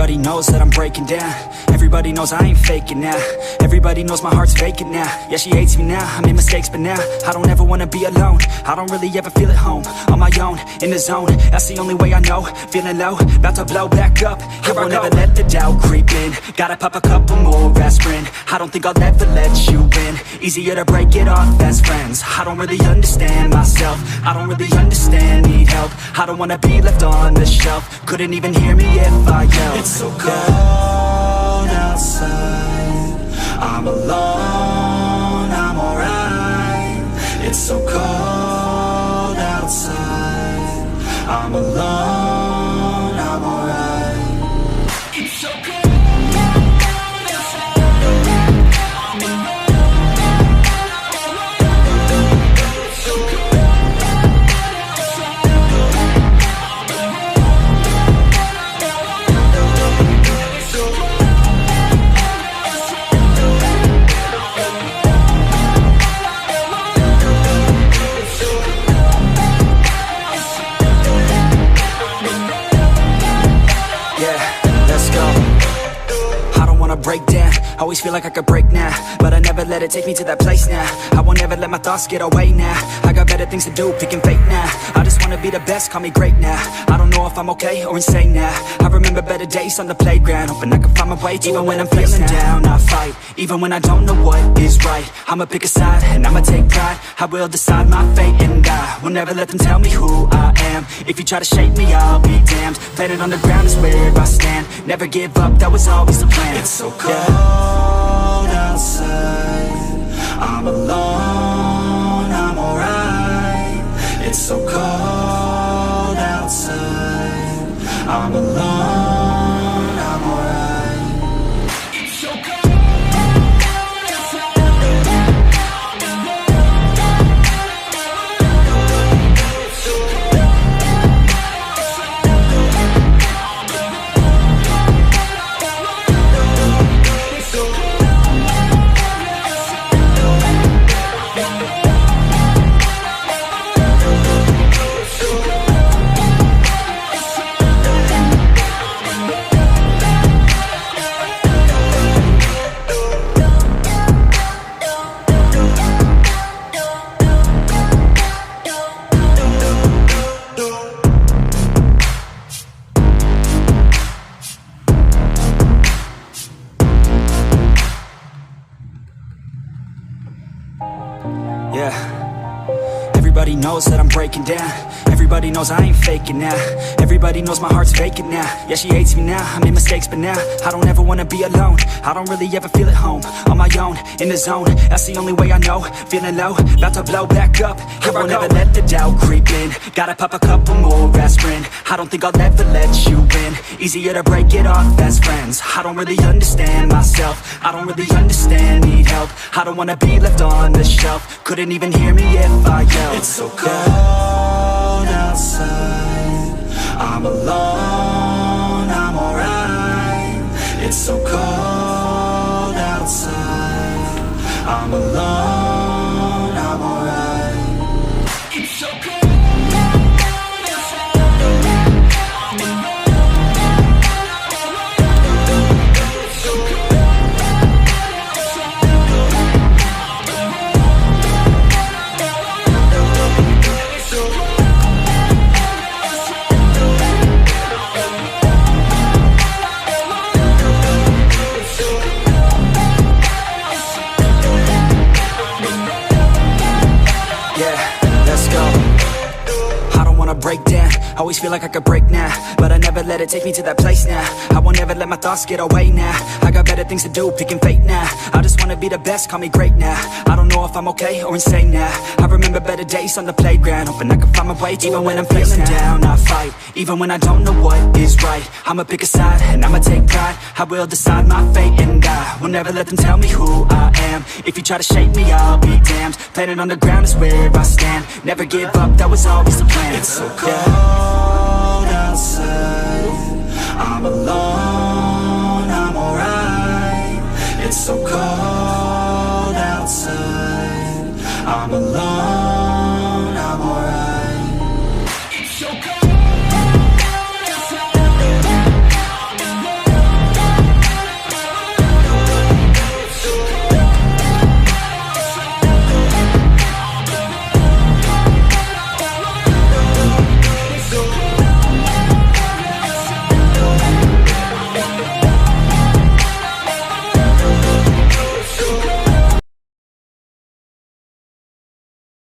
Everybody knows that I'm breaking down. Everybody knows I ain't faking now. Everybody knows my heart's vacant now. Yeah, she hates me now, I made mistakes but now I don't ever wanna be alone. I don't really ever feel at home. On my own, in the zone, that's the only way I know. Feeling low, about to blow back up. Here I won't ever let the doubt creep in. Gotta pop a couple more aspirin. I don't think I'll ever let you in. Easier to break it off best friends. I don't really understand myself. I don't really understand, need help. I don't wanna be left on the shelf. Couldn't even hear me if I yelled. It's so cold outside, I'm alone, I'm alright. It's so cold outside, I'm alone, I'm alright. It's so cold. Break down, always feel like I could break now, but I never let it take me to that place now. I won't ever let my thoughts get away now. I got better things to do, picking fate now. I just wanna be the best, call me great now. I don't know if I'm okay or insane now. I remember better days on the playground, hoping I can find my way to even when I'm feeling down. I fight, even when I don't know what is right. I'ma pick a side, and I'ma take pride. I will decide my fate, and I will never let them tell me who I am. If you try to shake me, I'll be damned. Planet on the ground is where I stand. Never give up, that was always the plan. It's so cold outside, I'm alone, I'm alright. It's so cold outside, I'm alone, I'm alright. It's so cold. Everybody knows that I'm breaking down. Everybody knows I ain't faking now. Everybody knows my heart's vacant now. Yeah, she hates me now, I made mistakes but now I don't ever wanna be alone. I don't really ever feel at home. On my own, in the zone, that's the only way I know. Feeling low, about to blow back up. Here I won't ever let the doubt creep in. Gotta pop a couple more aspirin. I don't think I'll ever let you in. Easier to break it off best friends. I don't really understand myself. I don't really understand, need help. I don't wanna be left on the shelf. Couldn't even hear me if I yelled. It's so cold outside, I'm alone, I'm alright. It's so cold outside, I'm alone, I'm alright. It's so cold. Break down, always feel like I could break now, but I never let it take me to that place now. I won't ever let my thoughts get away now. I got better things to do, picking fate now. I just wanna be the best, call me great now. I don't know if I'm okay or insane now. I remember better days on the playground, hoping I can find my way to even when I'm feeling down. I fight, even when I don't know what is right. I'ma pick a side, and I'ma take pride. I will decide my fate, and I will never let them tell me who I am. If you try to shake me, I'll be damned. Planet on the ground is where I stand. Never give up, that was always the plan. It's so cold outside, I'm alone, I'm alright. It's so cold outside, I'm alone.